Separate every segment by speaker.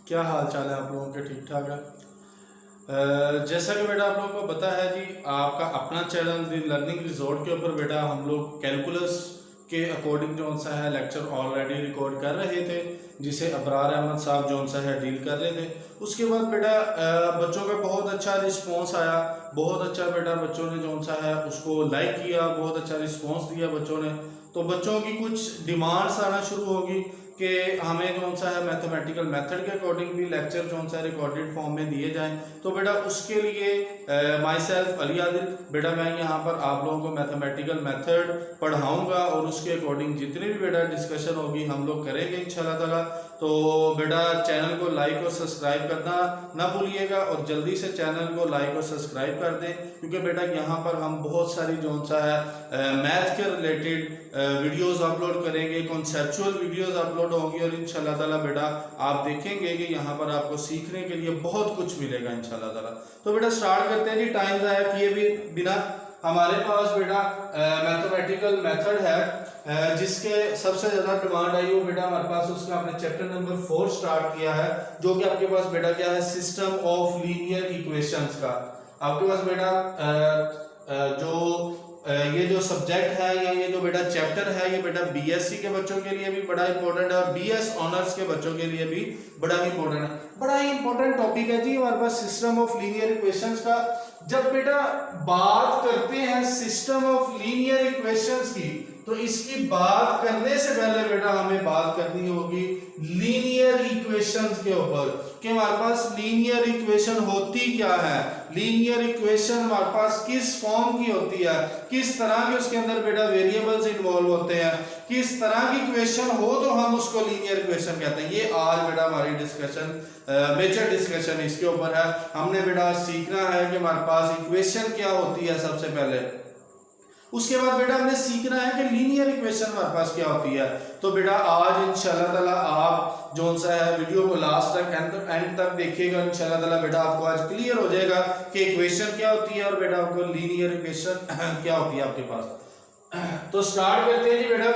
Speaker 1: क्या हाल चाल है आप लोगों के? ठीक ठाक है। जैसा कि बेटा आप लोगों को पता है जी, आपका अपना चैनल दी लर्निंग रिजॉर्ट के ऊपर बेटा हम लोग कैलकुलस के अकॉर्डिंग जो सा है लेक्चर ऑलरेडी रिकॉर्ड कर रहे थे, जिसे अबरार अहमद साहब जो सा है डील कर रहे थे। उसके बाद बेटा बच्चों का बहुत अच्छा रिस्पॉन्स आया, बहुत अच्छा बेटा बच्चों ने जो सा है उसको लाइक किया, बहुत अच्छा रिस्पॉन्स दिया बच्चों ने। तो बच्चों की कुछ डिमांड्स आना शुरू होगी कि हमें जो सा है मैथमेटिकल मेथड के अकॉर्डिंग भी लेक्चर जो सा रिकॉर्डेड फॉर्म में दिए जाएं। तो बेटा उसके लिए माई सेल्फ अली आदिल बेटा मैं यहाँ पर आप लोगों को मैथमेटिकल मेथड पढ़ाऊंगा और उसके अकॉर्डिंग जितनी भी बेटा डिस्कशन होगी हम लोग करेंगे इंशाल्लाह ताला। तो बेटा चैनल को लाइक और सब्सक्राइब करना ना भूलिएगा और जल्दी से चैनल को लाइक और सब्सक्राइब कर दें, क्योंकि बेटा यहाँ पर हम बहुत सारी जो सा है मैथ के रिलेटेड वीडियोस अपलोड करेंगे, कॉन्सेप्चुअल वीडियोस अपलोड होंगी और इंशाल्लाह ताला बेटा आप देखेंगे कि यहाँ पर आपको सीखने के लिए बहुत कुछ मिलेगा इंशाल्लाह ताला। तो बेटा स्टार्ट करते हैं जी, टाइम ज़ाया किए भी बिना। हमारे पास बेटा मैथमेटिकल मेथड है जिसके सबसे ज़्यादा डिमांड आई हो बेटा हमारे पास उसका हमने चैप्टर नंबर 4 स्टार्ट किया है, जो कि आपके पास बेटा क्या है, सिस्टम ऑफ लीनियर इक्वेशंस का। आपके पास बेटा जो ये जो सब्जेक्ट है या ये जो बेटा चैप्टर है ये बेटा बीएससी के बच्चों के लिए भी बड़ा इंपॉर्टेंट है और बीएस ऑनर्स के बच्चों के लिए भी बड़ा इंपॉर्टेंट है। बड़ा ही इंपॉर्टेंट टॉपिक है जी हमारे पास सिस्टम ऑफ लीनियर इक्वेशंस का। जब बेटा बात करते हैं सिस्टम ऑफ लीनियर इक्वेशंस की, तो इसकी बात करने से पहले बेटा हमें बात करनी होगी लीनियर इक्वेशंस के ऊपर कि हमारे पास लीनियर इक्वेशन होती क्या है, लीनियर इक्वेशन हमारे पास किस फॉर्म की होती है, किस तरह के उसके अंदर बेटा वेरिएबल्स इन्वॉल्व होते हैं, किस तरह की इक्वेशन हो तो हम उसको लीनियर इक्वेशन कहते हैं। ये आज बेटा हमारी डिस्कशन मेजर डिस्कशन इसके ऊपर है। हमने बेटा सीखना है कि हमारे पास इक्वेशन क्या होती है सबसे पहले, उसके बाद बेटा हमने सीखना है कि लीनियर इक्वेशन हमारे पास क्या होती है। तो बेटा आज इंशाल्लाह ताला आप जो सा है वीडियो को लास्ट तक एंड तक देखिएगा, इंशाल्लाह ताला बेटा आपको आज क्लियर हो जाएगा कि इक्वेशन क्या होती है और बेटा आपको लीनियर इक्वेशन क्या होती है आपके पास। तो स्टार्ट करते हैं जी बेटा।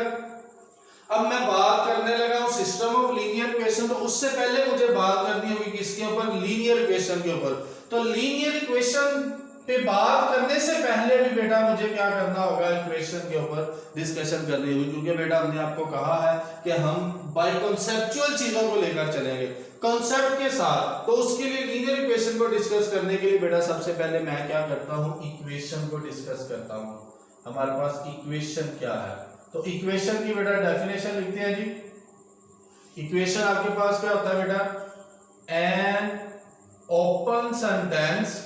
Speaker 1: अब मैं बात करने लगा हूं सिस्टम ऑफ लीनियर इक्वेशन, तो उससे पहले मुझे बात करनी होगी किसके ऊपर, लीनियर इक्वेशन के ऊपर। तो लीनियर इक्वेशन पे बात करने से पहले भी बेटा मुझे क्या करना होगा, इक्वेशन के ऊपर डिस्कशन करनी होगी, क्योंकि बेटा हमने आपको कहा है कि हम बाय कॉन्सेप्चुअल चीजों को लेकर चलेंगे कॉन्सेप्ट के साथ। तो उसके लिए लीनियर इक्वेशन को डिस्कस करने के लिए बेटा सबसे पहले मैं क्या करता हूं, इक्वेशन को डिस्कस करता हूं। हमारे पास इक्वेशन क्या है, तो इक्वेशन की बेटा डेफिनेशन लिखते हैं जी। इक्वेशन आपके पास क्या होता है बेटा, एन ओपन सेंटेंस,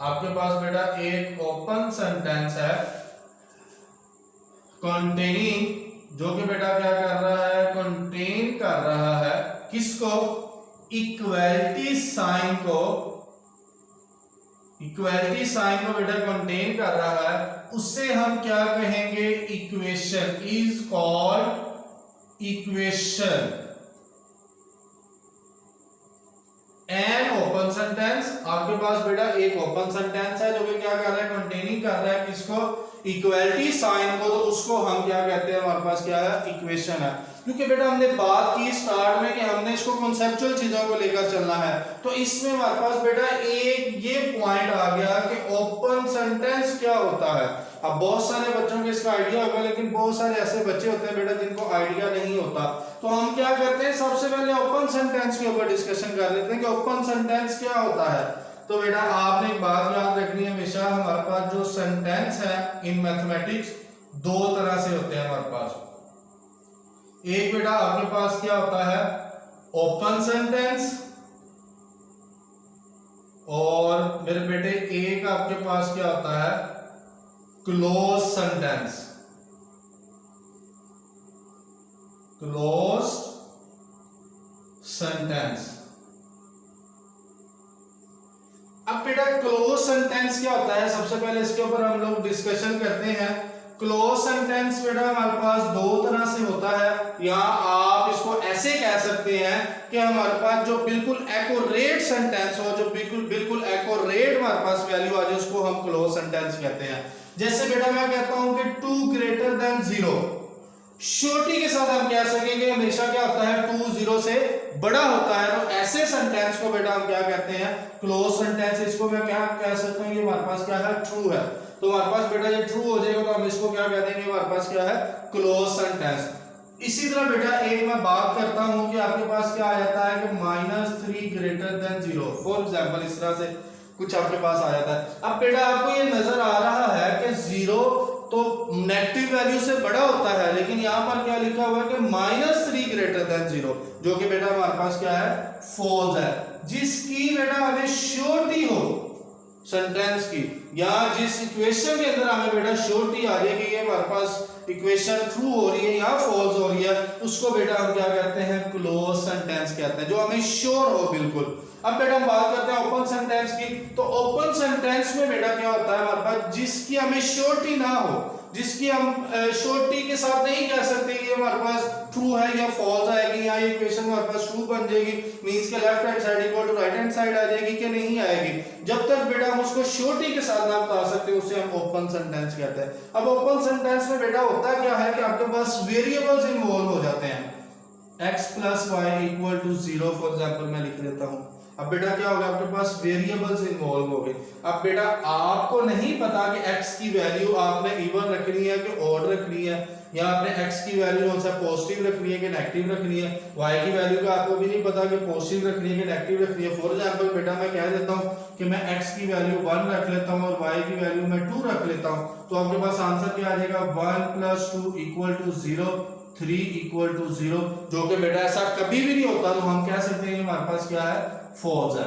Speaker 1: आपके पास बेटा एक ओपन सेंटेंस है कंटेनिंग, जो कि बेटा क्या कर रहा है, कंटेन कर रहा है किसको, इक्वलिटी साइन को, इक्वलिटी साइन को बेटा कंटेन कर रहा है, उससे हम क्या कहेंगे, equation is called equation. An open sentence, आपके पास बेटा एक ओपन सेंटेंस है जो कि क्या कर रहा है, कंटेनिंग कर रहा है किसको, इक्वलिटी साइन को, तो उसको हम क्या कहते हैं, हमारे पास क्या है, इक्वेशन है। क्योंकि बेटा हमने बात की स्टार्ट में कि हमने इसको कॉन्सेप्चुअल चीजों को लेकर चलना है, तो इसमें हमारे पास बेटा एक ये पॉइंट आ गया कि ओपन सेंटेंस क्या होता है। अब बहुत सारे बच्चों को इसका आइडिया होगा, लेकिन बहुत सारे ऐसे बच्चे होते हैं बेटा जिनको आइडिया नहीं होता। तो हम क्या करते हैं, सबसे पहले ओपन सेंटेंस के ऊपर डिस्कशन कर लेते हैं कि ओपन सेंटेंस क्या होता है। तो बेटा आपने एक बात याद रखनी है हमेशा, हमारे पास जो सेंटेंस है इन मैथमेटिक्स दो तरह से होते हैं हमारे पास। एक बेटा आपके पास क्या होता है, ओपन सेंटेंस, और मेरे बेटे एक आपके पास क्या होता है, क्लोज सेंटेंस, क्लोज सेंटेंस। अब बेटा क्लोज सेंटेंस क्या होता है, सबसे पहले इसके ऊपर हम लोग डिस्कशन करते हैं। क्लोज सेंटेंस बेटा हमारे पास दो तरह से होता है, या आप इसको ऐसे कह सकते हैं कि हमारे पास जो बिल्कुल एक्यूरेट सेंटेंस हो, जो बिल्कुल एक्यूरेट हमारे पास वैल्यू आ जाए, उसको हम क्लोज सेंटेंस कहते हैं। जैसे बेटा मैं कहता हूं कि 2 ग्रेटर देन 0, श्योरिटी के साथ हम कह सकेंगे हमेशा क्या होता है 2 0 से बड़ा होता है, तो ऐसे सेंटेंस को बेटा हम क्या कहते हैं क्लोज सेंटेंस। इसको मैं क्या कह सकता हूँ, ये हमारे पास क्या है ट्रू है, तो हमारे पास बेटा ये ट्रू हो जाएगा तो हम इसको क्या कह देंगे, हमारे पास क्या है क्लोज सेंटेंस। इसी तरह बेटा एक मैं बात करता हूं कि आपके पास क्या आ जाता है कि -3 ग्रेटर देन 0, फॉर एग्जांपल इस तरह से कुछ आपके पास आ जाता है। अब बेटा आपको ये नजर आ रहा है कि 0 तो नेगेटिव वैल्यू से बड़ा होता है, लेकिन यहां पर क्या लिखा हुआ है कि -3 ग्रेटर देन 0, जो कि बेटा हमारे पास क्या है फॉल्स है, जिसकी बेटा हमें श्योरिटी हो सेंटेंस की, या जिस इक्वेशन के अंदर हमें बेटा श्योरिटी आ जाए कि ये हमारे पास इक्वेशन ट्रू हो रही है या फॉल्स हो रही है, उसको बेटा हम क्या कहते हैं क्लोज सेंटेंस कहते हैं, जो हमें श्योर हो बिल्कुल। अब बेटा हम बात करते हैं ओपन सेंटेंस की, तो ओपन सेंटेंस में बेटा क्या होता है हमारे पास जिसकी हमें श्योरिटी ना हो, जिसकी हम श्योरिटी के साथ नहीं कह सकते कि हमारे पास ट्रू है या फॉल्स आएगी, या ये इक्वेशन हमारे पास ट्रू बन जाएगी, मींस के left hand side equal to right hand side आ जाएगी कि नहीं आएगी, जब तक बेटा हम उसको श्योरिटी के साथ ना बता सकते उसे हम ओपन सेंटेंस कहते हैं। अब ओपन सेंटेंस में बेटा होता क्या है कि आपके पास वेरिएबल्स इन्वॉल्व हो जाते हैं, x + y = 0 फॉर एग्जांपल मैं लिख लेता हूं। अब बेटा क्या होगा आपके पास वेरिएबल्स इन्वॉल्व हो गए। अब बेटा आपको नहीं पता कि x की वैल्यू आपने इवन रखनी है कि ऑड रखनी है, या आपने x की वैल्यू कौन सा पॉजिटिव रखनी है कि नेगेटिव रखनी है, y की वैल्यू का आपको भी नहीं पता कि पॉजिटिव रखनी है कि नेगेटिव रखनी है। फॉर एग्जांपल बेटा मैं कह देता हूं कि मैं x की वैल्यू 1 रख लेता हूं और y की वैल्यू मैं 2 रख लेता हूं, तो आपके पास आंसर क्या आ जाएगा 1 + 2 = 0, 3 = 0, जो कि बेटा ऐसा कभी भी नहीं होता, तो हम कह सकते हैं हमारे पास क्या है फॉल्स है।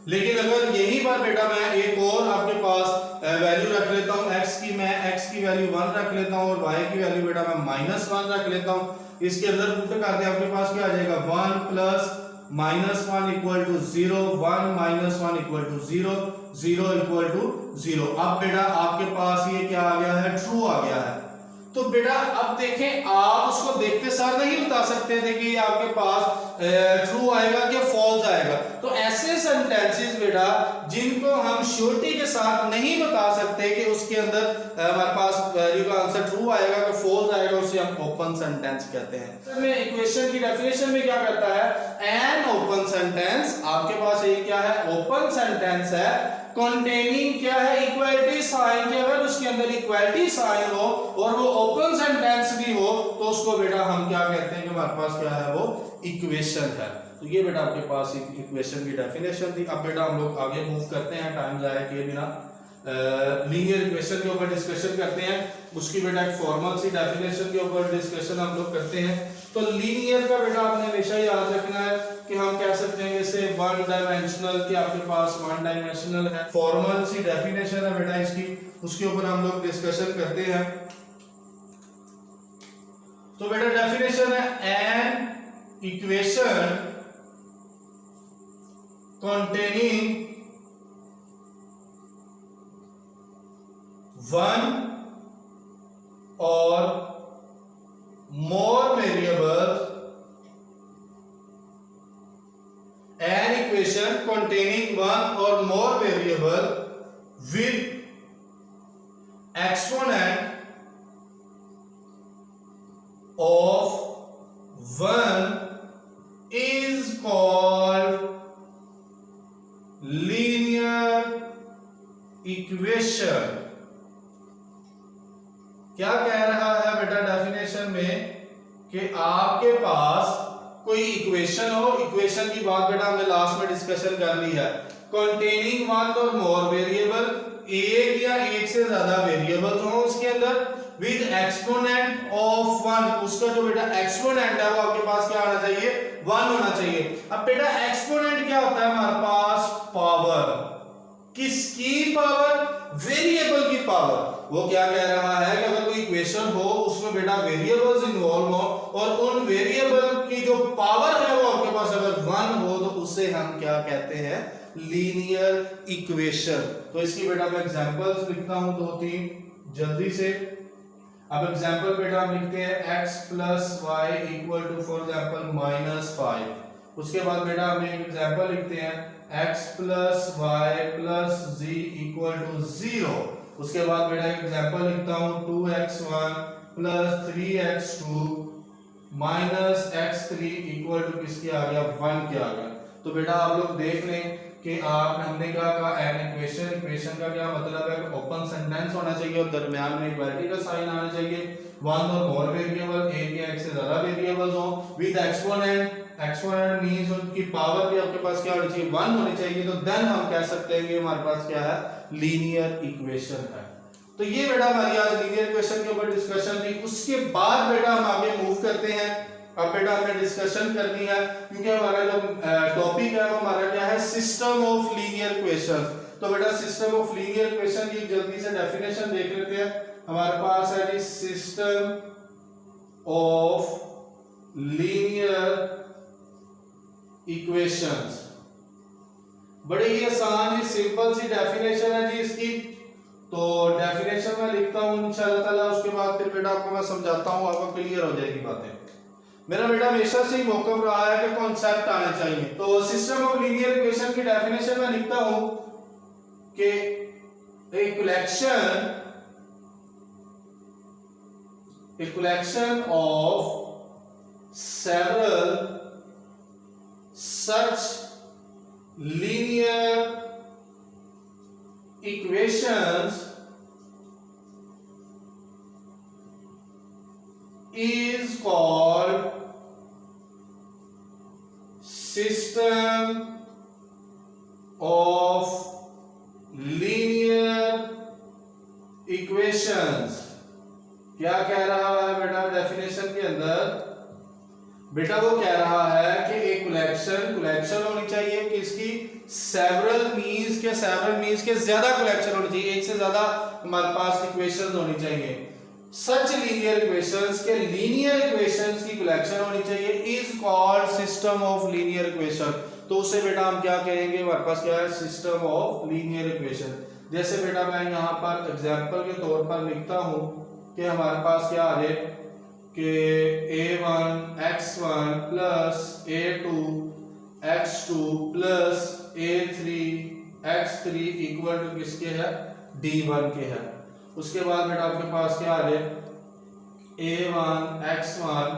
Speaker 1: लेकिन अगर यही बार बेटा मैं एक और आपके पास वैल्यू रख लेता हूं x की, मैं x की वैल्यू 1 रख लेता हूं और y की वैल्यू बेटा मैं -1 रख लेता हूं, इसके अंदर पुट करते हैं आपके पास क्या आ जाएगा 1 + -1 = 0, 1 - 1 = 0, 0 = 0। अब बेटा आपके पास ये क्या आ गया है ट्रू आ गया है। तो बेटा अब देखें आप उसको देखते सार नहीं बता सकते थे कि आपके पास ट्रू आएगा कि फॉल्स आएगा, तो ऐसे सेंटेंसेस बेटा जिनको हम श्योरिटी के साथ नहीं बता सकते कि उसके अंदर हमारे पास वैल्यू का आंसर ट्रू आएगा कि फॉल्स आएगा, उसे हम ओपन सेंटेंस कहते हैं। में इक्वेशन की डेफिनेशन में क्या करता है एन ओपन सेंटेंस, आपके पास ये क्या है ओपन सेंटेंस है कंटेनिंग क्या है इक्वालिटी साइन, के अगर उसके अंदर इक्वालिटी साइन हो और वो ओपन सेंटेंस भी हो तो उसको बेटा हम क्या कहते हैं कि हमारे पास क्या है वो इक्वेशन है। तो ये बेटा आपके पास इक्वेशन की डेफिनेशन थी। अब बेटा हम लोग आगे मूव करते हैं टाइम जाया किए बिना, लीनियर इक्वेशन के ऊपर डिस्कशन करते हैं, उसकी बेटा एक फॉर्मल सी डेफिनेशन के ऊपर डिस्कशन हम लोग करते हैं। तो लीनियर का बेटा आपने हमेशा याद रखना है कि हम कह सकते हैं जैसे वन डायमेंशनल के आपके पास वन डायमेंशनल है, फॉर्मल सी डेफिनेशन है बेटा इसकी, उसके ऊपर हम लोग डिस्कशन करते हैं। तो बेटा डेफिनेशन है an equation containing one or more variables, an equation containing one or more variable with exponent of 1 is called linear equation. क्या कह रहा है बेटा डेफिनेशन में कि आपके पास कोई इक्वेशन हो, इक्वेशन की बात बेटा हमने लास्ट में डिस्कशन कर ली है, कंटेनिंग वन और मोर वेरिएबल, एक या एक से ज्यादा वेरिएबल्स हो उसके अंदर, विद एक्सपोनेंट ऑफ 1, उसका जो बेटा एक्सपोनेंट है वो आपके पास क्या आना चाहिए 1 होना चाहिए। अब बेटा एक्सपोनेंट क्या होता है हमारे पास पावर, किसकी पावर वेरिएबल की पावर। वो क्या कह रहा है कि अगर कोई इक्वेशन हो उसमें बेटा वेरिएबल्स इन्वॉल्व हो और उन वेरिएबल की जो पावर है वो आपके पास अगर 1 हो तो उसे हम क्या कहते हैं लीनियर इक्वेशन। तो इसकी बेटा मैं एग्जांपल्स लिखता हूं 2-3 जल्दी से। अब एग्जांपल बेटा हम लिखते हैं x + y = फॉर एग्जांपल -5। उसके बाद बेटा हम एक एग्जांपल लिखते हैं x + y + z = 0। उसके बाद बेटा एक एग्जांपल लिखता हूं 2x1 plus 3x2 minus x3 equal to किसके आ गया 1 के आ गया। तो बेटा आप लोग देख लें कि आपने हमने क्या कहा एन इक्वेशन का क्या मतलब है, ओपन सेंटेंस होना चाहिए और दरमियान में इक्वालिटी का साइन आना चाहिए, वन और मोर वेरिएबल, एक या एक से ज्यादा वेरिएबल्स हो विद एक्सपोनेंट मींस उनकी पावर भी आपके पास क्या होनी चाहिए 1 होनी चाहिए। तो देन हम कह सकते हैं कि हमारे पास क्या है लीनियर इक्वेशन है। तो ये बेटा हमारी आज लीनियर इक्वेशन के ऊपर डिस्कशन थी। उसके बाद बेटा हम आगे मूव करते हैं। अब बेटा हमें डिस्कशन करनी है क्योंकि हमारा जो टॉपिक है वो हमारा क्या है सिस्टम ऑफ लीनियर इक्वेशन। तो बेटा सिस्टम ऑफ लीनियर इक्वेशन की जल्दी से डेफिनेशन देख लेते हैं। हमारे पास है जी सिस्टम ऑफ लीनियर इक्वेशंस। बड़ी ही आसान ही सिंपल सी डेफिनेशन है जी इसकी। तो डेफिनेशन में लिखता हूं इंशाल्लाह ताला, उसके बाद फिर बेटा आपको मैं समझाता हूं, आपको क्लियर हो जाएगी बातें। मेरा बेटा हमेशा से ही मौकफ रहा है कि कॉन्सेप्ट आने चाहिए। तो सिस्टम ऑफ लीनियर इक्वेशन की डेफिनेशन में लिखता हूं कि a collection of several such linear equations is called system of linear equations। क्या कह रहा है बेटा डेफिनेशन के अंदर? बेटा वो कह रहा है कि एक कलेक्शन होनी चाहिए कि इसकी सेवरल मींस के ज्यादा कलेक्शन होनी चाहिए, एक से ज्यादा हमारे पास इक्वेशंस होनी चाहिए। सच लीनियर इक्वेशंस के लीनियर इक्वेशंस की कलेक्शन होनी चाहिए is called system of linear equation. तो उसे बेटा हम क्या कहेंगे, हमारे पास क्या है सिस्टम ऑफ लीनियर इक्वेशन। जैसे बेटा मैं यहाँ पर एग्जांपल के तौर पर लिखता हूँ कि हमारे पास क्या आ जाए कि a1 x1 plus a2 x2 plus a3 x3 equal to किसके है d1 के है। उसके बाद बेटा आपके पास क्या आ जाए a1 x1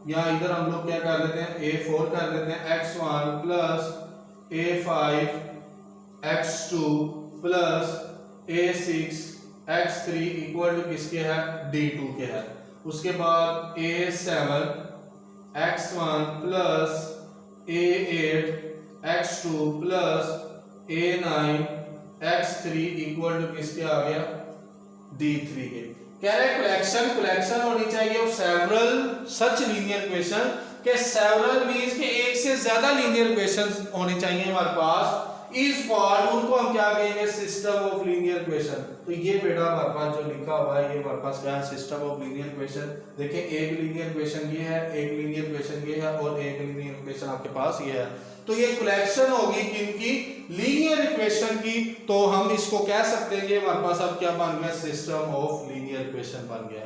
Speaker 1: या इधर हम लोग क्या कर लेते हैं a4 कर लेते हैं x1 plus a5 x2 plus a6 x3 equal to किसके है d2 के है। उसके बाद a7 x1 plus a8 x2 plus a9 x3 equal to किसके आ गया d3 के। कह रहे कलेक्शन होनी चाहिए of several such linear equation के सेवरल मींस के एक से ज्यादा लीनियर इक्वेशंस होने चाहिए हमारे पास इज कॉल्ड, उनको हम क्या कहेंगे सिस्टम ऑफ लीनियर इक्वेशन। तो ये बेटा हमारे पास जो लिखा हुआ है ये हमारे पास क्या है सिस्टम ऑफ लीनियर इक्वेशन। देखिए एक लीनियर इक्वेशन ये है, एक लीनियर इक्वेशन ये है और एक लीनियर इक्वेशन आपके पास ये है। तो ये कलेक्शन होगी किनकी लीनियर इक्वेशन की। तो हम इसको कह सकते हैं ये हमारे पास अब क्या बन गया सिस्टम ऑफ लीनियर इक्वेशन बन गया।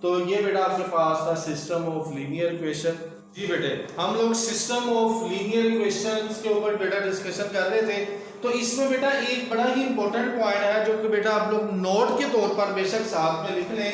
Speaker 1: तो ये बेटा आपके पास था सिस्टम ऑफ लीनियर इक्वेशन। जी बेटे हम लोग सिस्टम ऑफ लीनियर इक्वेशंस के ऊपर बेटा डिस्कशन कर रहे थे। तो इसमें बेटा एक बड़ा ही इंपॉर्टेंट पॉइंट है जो कि बेटा आप लोग नोट के तौर पर बेशक साथ में लिख लें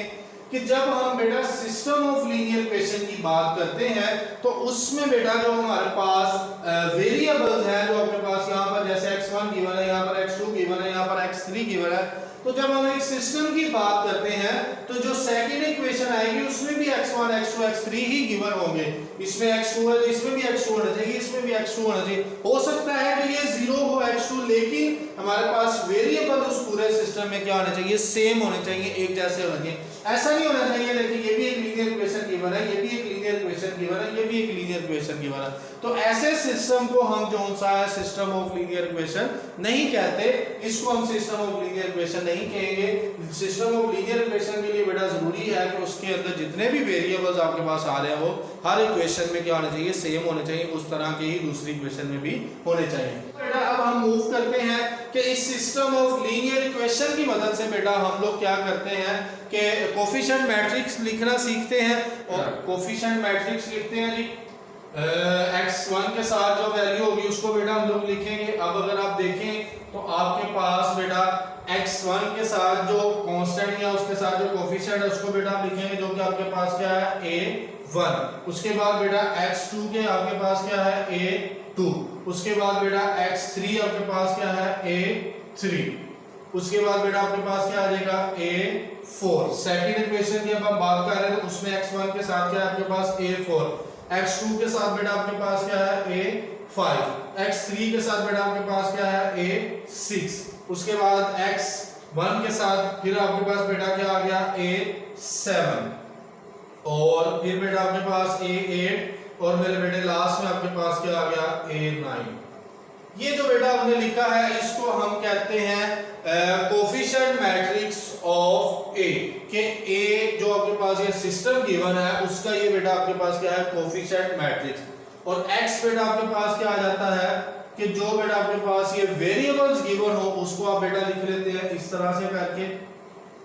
Speaker 1: कि जब हम बेटा सिस्टम ऑफ लीनियर इक्वेशन की बात करते हैं तो उसमें बेटा जो हमारे पास वेरिएबल्स हैं जो आपके पास यहाँ पर जैसे x1 गिवन है, यहाँ पर x2 गिवन है, यहाँ पर x3 गिवन है। तो जब हम एक सिस्टम की बात करते हैं तो जो सेकंड इक्वेशन आएगी उसमें भी x1 x2 x3 ही गिवन होंगे। इसमें x2 है तो इसमें भी x2 होना चाहिए, इसमें भी x2 होना चाहिए। हो सकता है कि ये 0 हो x2 लेकिन हमारे पास वेरिएबल उस पूरे सिस्टम में क्या होना चाहिए सेम होने चाहिए, एक जैसे होने चाहिए। ऐसा नहीं होना चाहिए लेकिन ये भी एक लीनियर इक्वेशन गिवन है, ये भी एक लीनियर इक्वेशन गिवन है, ये भी एक लीनियर इक्वेशन गिवन है। तो ऐसे सिस्टम को हम जो सा है सिस्टम ऑफ लीनियर इक्वेशन नहीं कहते, इसको हम सिस्टम ऑफ लीनियर इक्वेशन नहीं कहेंगे। सिस्टम ऑफ लीनियर इक्वेशन के लिए बेटा जरूरी है कि उसके अंदर जितने भी वेरिएबल्स आपके पास आ रहे हैं वो हर इक्वेशन में क्या होना चाहिए सेम होने चाहिए, उस तरह के ही दूसरी इक्वेशन में भी होने चाहिए। बेटा अब हम मूव करते हैं कि इस सिस्टम ऑफ लीनियर इक्वेशन की मदद से बेटा हम लोग क्या करते हैं कि कोफिशिएंट मैट्रिक्स लिखना सीखते हैं। और कोफिशिएंट मैट्रिक्स लिखते हैं जी x1 के साथ जो वैल्यू होगी उसको बेटा हम लोग लिखेंगे। अब अगर आप देखें तो आपके पास बेटा x1 के साथ जो कांस्टेंट या उसके साथ जो कोफिशिएंट है उसको बेटा आप लिखेंगे, जो कि आपके पास क्या है a1। उसके बाद बेटा x2 के आपके पास क्या है a2। उसके बाद बेटा x3 आपके पास क्या है a3। उसके बाद बेटा आपके पास क्या आ जाएगा a4। सेकंड इक्वेशन की अब हम बात कर रहे हैं तो उसमें x1 के साथ क्या है आपके पास a4, x2 के साथ बेटा आपके पास क्या है a5, x3 के साथ बेटा आपके पास क्या है a6। उसके बाद x1 के साथ फिर आपके पास बेटा क्या आ गया a7, और फिर बेटा आपके पास a8, और मेरे बेटे लास्ट में आपके पास क्या आ गया a9। ये जो बेटा हमने लिखा है इसको हम कहते हैं कोफिशिएंट मैट्रिक्स ऑफ ए, कि ए जो आपके पास ये सिस्टम गिवन है उसका ये बेटा आपके पास क्या है कोफिशिएंट मैट्रिक्स, और x बेटा आपके पास क्या आ जाता है कि जो बेटा आपके पास ये वेरिएबल्स गिवन हो उसको आप बेटा लिख लेते हैं इस तरह से करके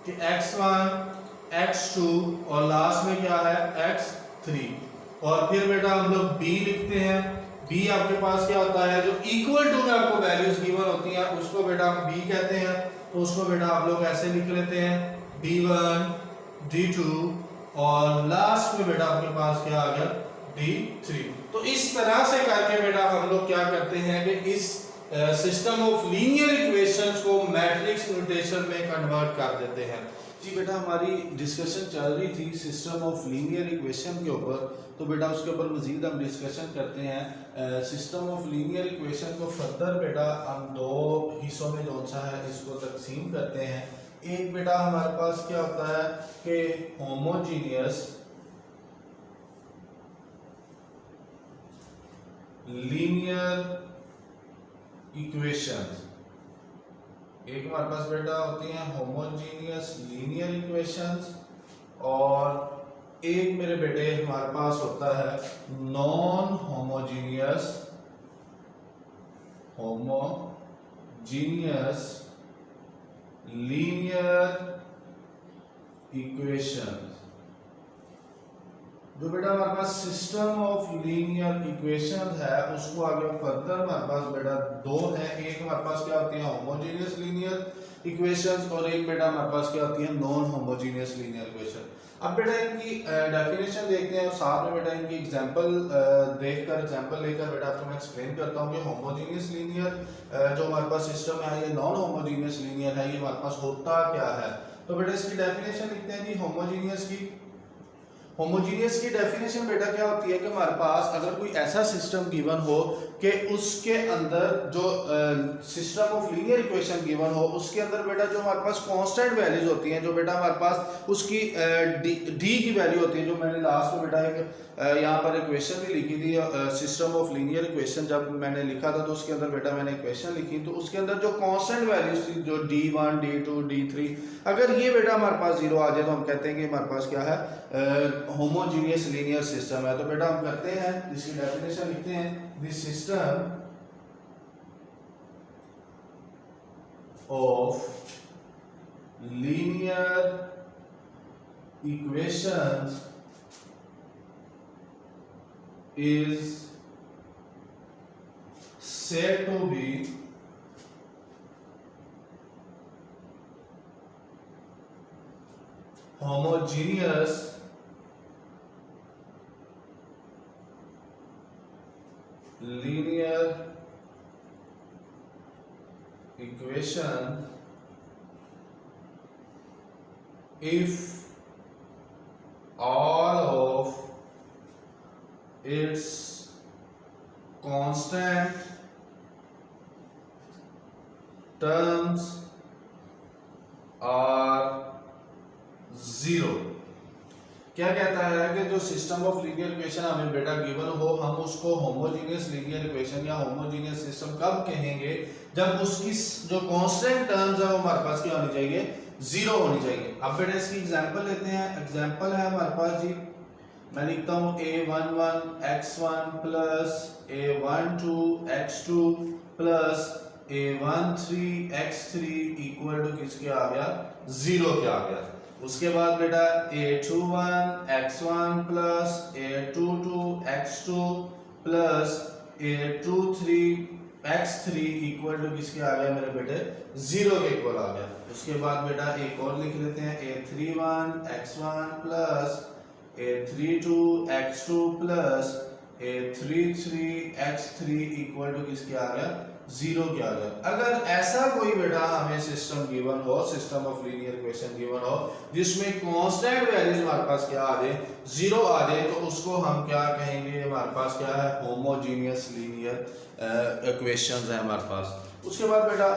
Speaker 1: कि x1 x2 और लास्ट में क्या है x3, और फिर बेटा हम लोग b लिखते हैं। b आपके पास क्या होता है जो इक्वल टू में आपको वैल्यूज गिवन होती हैं उसको बेटा हम b कहते हैं, तो उसको बेटा आप लोग ऐसे लिख लेते हैं d1 d2 और लास्ट में बेटा आपके पास क्या आ गया d3। तो इस तरह से करके बेटा हम लोग क्या करते हैं कि इस सिस्टम ऑफ लीनियर इक्वेशंस को मैट्रिक्स नोटेशन में कन्वर्ट कर देते हैं।
Speaker 2: जी बेटा, हमारी डिस्कशन चल रही थी सिस्टम ऑफ लीनियर इक्वेशन के ऊपर, तो बेटा उसके ऊपर मजीद हम डिस्कशन करते हैं। सिस्टम ऑफ लीनियर इक्वेशन को फर्दर बेटा हम दो हिस्सों में जो सा है इसको तकसीम करते हैं। एक बेटा हमारे पास क्या होता है कि होमोजीनियस लीनियर इक्वेशंस, एक हमारे पास बेटा होती हैं होमोजीनियस लीनियर इक्वेशंस, और एक मेरे बेटे हमारे पास होता है नॉन होमोजीनियस लीनियर इक्वेशंस। जो बेटा हमारे पास सिस्टम ऑफ लीनियर इक्वेशन है उसको आगे फर्दर हमारे पास बेटा दो है। एक हमारे पास क्या होती है होमोजेनियस लीनियर इक्वेशंस, और एक बेटा हमारे पास क्या होती है नॉन होमोजेनियस लीनियर इक्वेशन। अब बेटा इनकी डेफिनेशन देखते हैं और साथ में बेटा इनकी एग्जांपल लेकर बेटा आपको मैं एक्सप्लेन करता हूँ कि होमोजेनियस लीनियर जो हमारे पास सिस्टम है ये नॉन होमोजेनियस लीनियर है, ये हमारे पास होता क्या है। तो बेटा इसकी डेफिनेशन लिखते हैं जी। होमोजीनियस की डेफिनेशन बेटा क्या होती है कि हमारे पास अगर कोई ऐसा सिस्टम गिवन हो कि उसके अंदर जो system of linear equation given हो उसके अंदर बेटा जो हमारे पास कांस्टेंट वैल्यूज होती हैं, जो बेटा हमारे पास उसकी डी की वैल्यू होती है, जो मैंने लास्ट में बेटा एक यहाँ पर इक्वेशन भी लिखी थी सिस्टम ऑफ लीनियर इक्वेशन जब मैंने लिखा था तो उसके अंदर बेटा मैंने इक्वेशन लिखी, तो उसके अंदर जो कांस्टेंट वैल्यूज थी जो d1 d2 d3, अगर ये बेटा हमारे पास जीरो आ जाए तो हम कहते हैं कि हमारे पास क्या है होमोजीनियस लीनियर सिस्टम है। तो बेटा हम करते हैं इसकी डेफिनेशन लिखते हैं this system of linear equations is said to be homogeneous linear equation if all of its constant terms are zero। क्या कहता है कि जो सिस्टम ऑफ लीनियर इक्वेशन हमें बेटा गिवन हो हम उसको होमोजीनियस लीनियर इक्वेशन या होमोजीनियस सिस्टम कब कहेंगे, जब उसकी जो कांस्टेंट टर्म्स है वो हमारे पास क्या होनी चाहिए, जीरो होनी चाहिए। अब बेटा इसकी एग्जांपल लेते हैं। एग्जांपल है हमारे पास जी, मैं लिखता हूँ a11 x1 plus a12 x2 plus a13 x3 equal to किसके आ गया, जीरो के आ गया। उसके बाद बेटा a21 x1 plus a22 x2 plus a23 x3 equal to किसके आ गया मेरे बेटे, जीरो के इक्वल आ गया। उसके बाद बेटा एक और लिख लेते हैं a31 x1 plus a32 x2 plus a33 x3 equal to किसके आ गया 0 के आ गया। अगर ऐसा कोई बेटा हमें सिस्टम गिवन हो, system of linear equation given हो जिसमें कांस्टेंट वैल्यूज हमारे पास क्या आ जाए 0 आ जाए, तो उसको हम क्या कहेंगे, हमारे पास क्या है होमोजीनियस लीनियर इक्वेशंस है हमारे पास। उसके बाद बेटा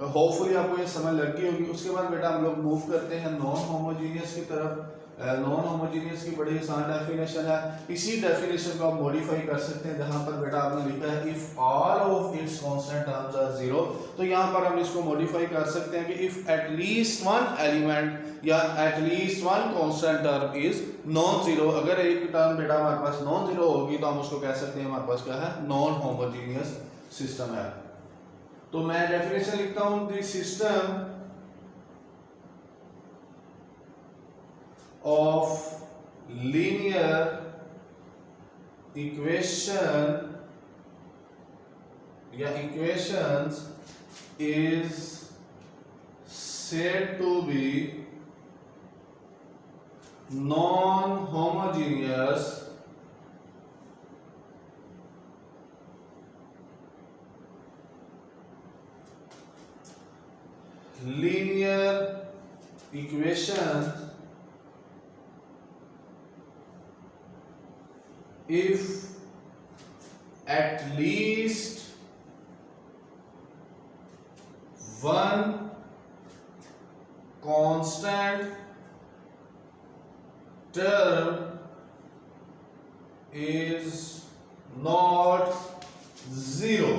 Speaker 2: होपफुली आपको ये समझ लग गई होगी। उसके बाद बेटा हम लोग मूव करते हैं नॉन होमोजीनियस की तरफ। नॉन होमोजीनियस की बड़ी आसान डेफिनेशन है, इसी डेफिनेशन को आप मॉडिफाई कर सकते हैं जहां पर बेटा आपने लिखा है if all of its constant terms are 0, तो यहां पर हम इसको मॉडिफाई कर सकते हैं कि इफ एटलीस्ट वन एलिमेंट या at least one constant term is non zero. अगर एक टर्म बेटा हमारे पास नॉन जीरो होगी तो हम उसको कह सकते हैं हमारे पास क्या है नॉन होमोजीनियस सिस्टम है। तो मैं डेफिनेशन लिखता हूं the system of linear equation या equations is said to be non-homogeneous linear equation if at least one constant term is not zero।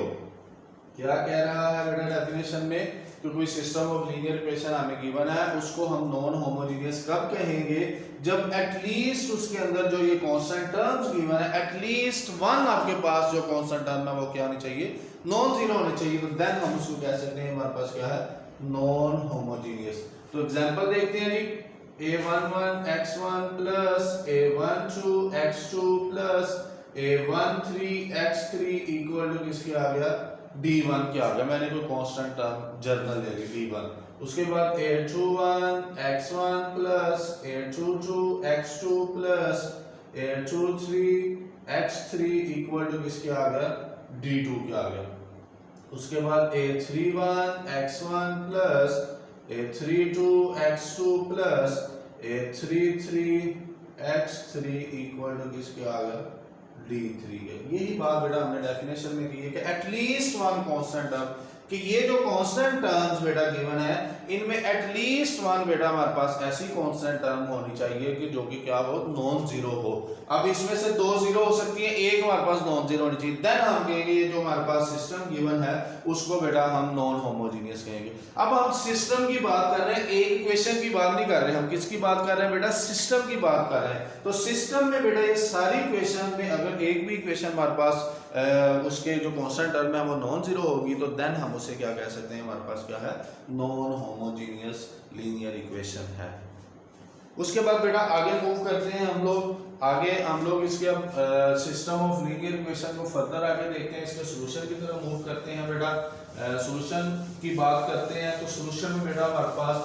Speaker 2: क्या कह रहा है बेटा डेफिनेशन में कि कोई सिस्टम ऑफ लीनियर इक्वेशन हमें गिवन है उसको हम नॉन होमोजीनियस कब कहेंगे, जब एटलीस्ट उसके अंदर जो ये कांस्टेंट टर्म्स गिवन है एटलीस्ट वन आपके पास जो कांस्टेंट टर्म है वो क्या होनी चाहिए नॉन जीरो होनी चाहिए, तो देन हम उसको कह सकते हैं हमारे पास क्या है नॉन होमोजीनियस। तो एग्जांपल देखते हैं जी a11 x1 plus a12 x2 plus a13 x3 equal to किसके आ गया d1 क्या आ गया, मैंने कोई कांस्टेंट टर्म जर्नल ले ली d1। उसके बाद a21 x1 plus a22 x2 plus a23 x3 equal to किसके आ गया d2 क्या आ गया। उसके बाद a31 x1 plus a32 x2 plus a33 x3 equal to किसके आ गया d3 के। यही बात बेटा हमने डेफिनेशन में की है कि एटलीस्ट वन कांस्टेंट टर्म, कि ये जो कांस्टेंट टर्म्स बेटा गिवन है इनमें एटलीस्ट वन बेटा हमारे पास ऐसी कांस्टेंट टर्म होनी चाहिए कि जो कि क्या हो नॉन जीरो हो। अब इसमें से दो जीरो हो सकती है, एक हमारे पास नॉन जीरो होनी चाहिए, देन हम कहेंगे ये जो हमारे पास सिस्टम गिवन है उसको बेटा हम नॉन होमोजीनियस कहेंगे। अब हम सिस्टम की बात कर रहे हैं, एक इक्वेशन की बात नहीं कर रहे, हम किसकी बात कर रहे हैं बेटा सिस्टम की बात कर रहे हैं। तो सिस्टम में बेटा ये सारी इक्वेशन में अगर एक भी इक्वेशन हमारे पास उसके जो कांस्टेंट टर्म है वो नॉन जीरो होगी तो देन हम उसे क्या कह सकते हैं हमारे पास क्या है नॉन होमोजीनियस लीनियर इक्वेशन है। उसके बाद बेटा आगे मूव करते हैं हम लोग इसके अब सिस्टम ऑफ लीनियर इक्वेशन को फर्दर आगे देखते हैं, इसके सॉल्यूशन की तरफ मूव करते हैं बेटा। सॉल्यूशन की बात करते हैं तो सॉल्यूशन में बेटा हमारे पास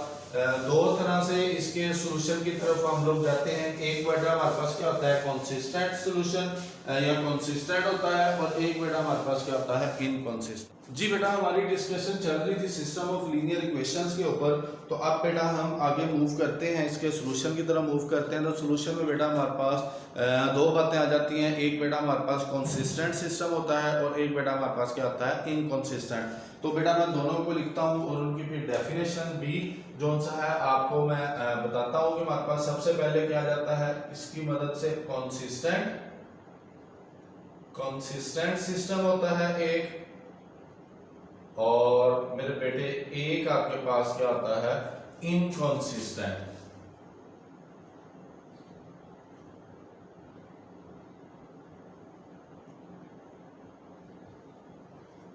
Speaker 2: दो तरह से इसके सॉल्यूशन की तरफ हम लोग जाते हैं। एक बेटा हमारे पास क्या होता है कंसिस्टेंट सॉल्यूशन या कंसिस्टेंट होता है, और एक बेटा हमारे पास क्या होता है इनकंसिस्टेंट। जी बेटा हमारी डिस्कशन चल रही थी सिस्टम ऑफ लीनियर इक्वेशंस के ऊपर, तो अब बेटा हम आगे मूव करते हैं इसके सॉल्यूशन की तरफ मूव करते हैं। तो सॉल्यूशन में बेटा हमारे पास दो बातें आ जाती हैं, एक बेटा हमारे पास कंसिस्टेंट सिस्टम होता है और एक बेटा हमारे पास क्या होता है इनकंसिस्टेंट। तो बेटा मैं दोनों को लिखता हूँ और उनकी फिर डेफिनेशन भी जो सा है आपको मैं बताता हूँ कि हमारे पास सबसे पहले क्या जाता है इसकी मदद से कंसिस्टेंट सिस्टम होता है एक, और मेरे बेटे एक आपके पास क्या होता है इनकंसिस्टेंट।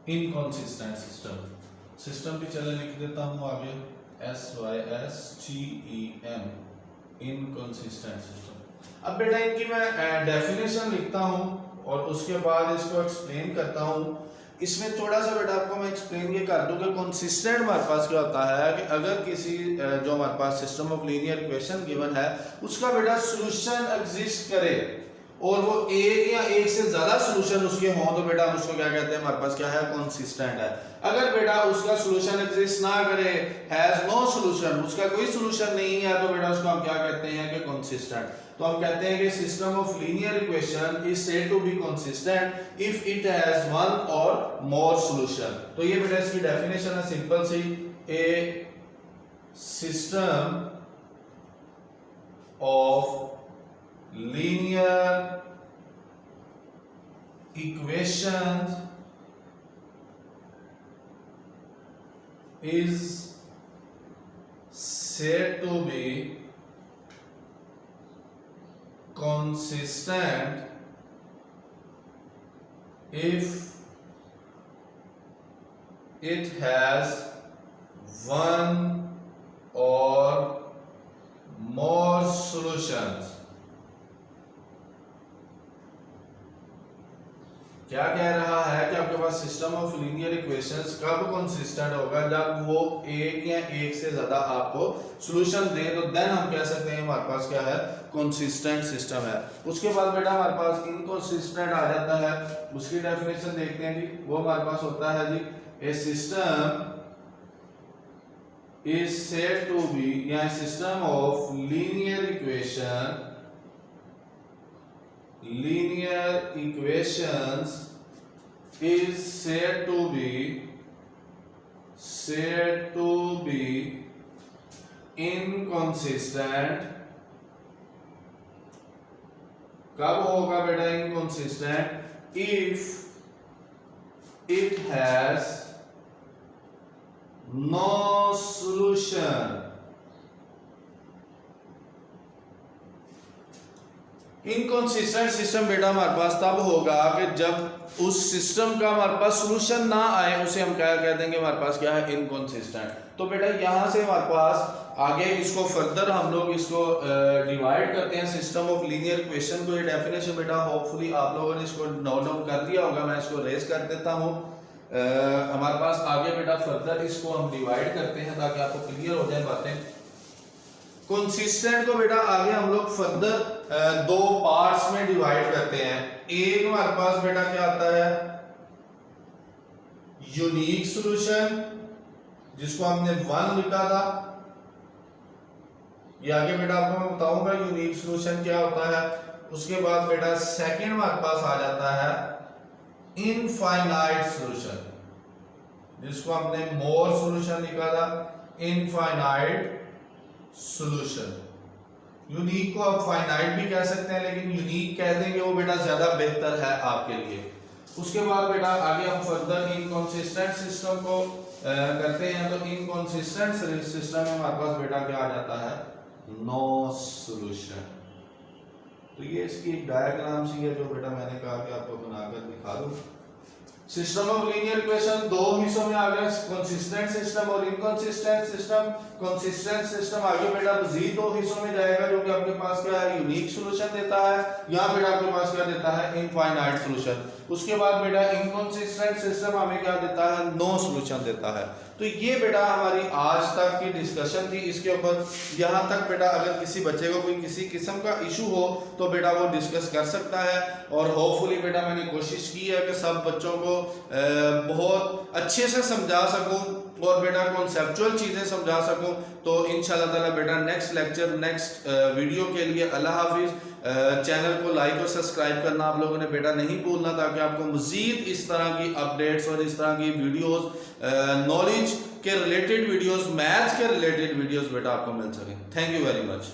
Speaker 2: इनकंसिस्टेंट सिस्टम भी चले लिख देता हूं आगे SYSTEM इनकंसिस्टेंट सिस्टम। अब बेटा इनकी मैं डेफिनेशन लिखता हूं और उसके बाद इसको एक्सप्लेन करता हूं इसमें थोड़ा सा बेटा आपको मैं एक्सप्लेन ये कर दूं कि कंसिस्टेंट हमारे पास क्या होता है कि अगर किसी जो हमारे पास system of linear equation given है उसका बेटा सॉल्यूशन एग्जिस्ट करे और वो एक या एक से ज्यादा सॉल्यूशन उसके हों तो बेटा हम उसको क्या कहते हैं, हमारे पास क्या है, कंसिस्टेंट है। अगर बेटा उसका सॉल्यूशन एग्जिस्ट ना करे, हैज नो सॉल्यूशन, उसका कोई सॉल्यूशन नहीं है, तो बेटा उसको हम क्या कहते हैं कि कंसिस्टेंट। तो हम कहते हैं कि system of linear equation is said to be consistent if it has one और मोर सॉल्यूशन। तो ये बेटा इसकी डेफिनेशन है सिंपल सी, a system of linear equations is said to be consistent if it has one or more solutions। क्या कह रहा है कि आपके पास सिस्टम ऑफ लीनियर इक्वेशंस कब कंसिस्टेंट होगा, जब वो एक या एक से ज्यादा आपको सॉल्यूशन दे, तो देन हम कह सकते हैं हमारे पास क्या है, कंसिस्टेंट सिस्टम है। उसके बाद बेटा हमारे पास इनकंसिस्टेंट आ जाता है, उसकी डेफिनेशन देखते हैं जी। वो हमारे पास होता है जी, a system is said to be, या system of linear equations is said to be inconsistent। कब होगा बेटा inconsistent? if it has no solution। Inconsistent system बेटा हमारे पास तब होगा कि जब उस सिस्टम का हमारे पास सॉल्यूशन ना आए, उसे हम क्या कह देंगे, हमारे पास क्या है, इनकंसिस्टेंट। तो बेटा यहां से हमारे पास आगे इसको फर्दर हम लोग इसको डिवाइड करते हैं सिस्टम ऑफ लीनियर इक्वेशन को। ये डेफिनेशन बेटा होपफुली आप लोगों ने इसको नोट डाउन कर दिया होगा, मैं इसको रेज कर देता हूं। हमारे पास आगे बेटा फर्दर इसको हम डिवाइड करते हैं ताकि आपको क्लियर हो जाए बातें। कंसिस्टेंट को बेटा आगे हम लोग फर्दर दो पार्ट्स में डिवाइड करते हैं। एक हमारे पास बेटा क्या आता है, यूनिक सॉल्यूशन, जिसको हमने 1 लिखा था। ये आगे बेटा आपको मैं बताऊंगा यूनिक सॉल्यूशन क्या होता है। उसके बाद बेटा सेकंड हमारे पास आ जाता है इनफाइनाइट सॉल्यूशन, जिसको हमने मोर सॉल्यूशन लिखा था, इनफाइनाइट सॉल्यूशन। यूनिक को आप फाइनाइट भी कह सकते हैं, लेकिन यूनिक कह देंगे वो बेटा ज्यादा बेहतर है आपके लिए। उसके बाद बेटा आगे हम फर्दर इनकंसिस्टेंट सिस्टम को करते हैं। तो इनकंसिस्टेंट सिस्टम में हमारे पास बेटा क्या आ जाता है, नो सॉल्यूशन। तो ये इसकी एक डायग्राम सी है जो बेटा मैंने कहा कि आपको बनाकर दिखा दूं। सिस्टम ऑफ लीनियर इक्वेशन दो हिस्सों में आ गया, कंसिस्टेंट सिस्टम और इनकंसिस्टेंट सिस्टम। कंसिस्टेंट सिस्टम आगे बेटा मजीद दो हिस्सों में जाएगा, जो कि आपके पास क्या है, यूनिक सॉल्यूशन देता है। यहाँ बेटा आपके पास क्या देता है, इनफाइनाइट सॉल्यूशन। उसके बाद बेटा इनकंसिस्टेंट सिस्टम हमें क्या देता है, नो सॉल्यूशन देता है। तो ये बेटा हमारी आज तक की डिस्कशन थी इसके ऊपर। यहाँ तक बेटा अगर किसी बच्चे को कोई किसी किस्म का इशू हो तो बेटा वो डिस्कस कर सकता है। और होपफुली बेटा मैंने कोशिश की है कि सब बच्चों को बहुत अच्छे से समझा सकूं और बेटा कॉन्सेप्चुअल चीज़ें समझा सकूं। तो इंशाल्लाह ताला बेटा नेक्स्ट लेक्चर नेक्स्ट वीडियो के लिए अल्लाह हाफिज़। चैनल को लाइक और सब्सक्राइब करना आप लोगों ने बेटा नहीं भूलना, ताकि आपको मज़ीद इस तरह की अपडेट्स और इस तरह की वीडियोस, नॉलेज के रिलेटेड वीडियोस, मैथ्स के रिलेटेड वीडियोस बेटा आपको मिल सके। Thank you very much.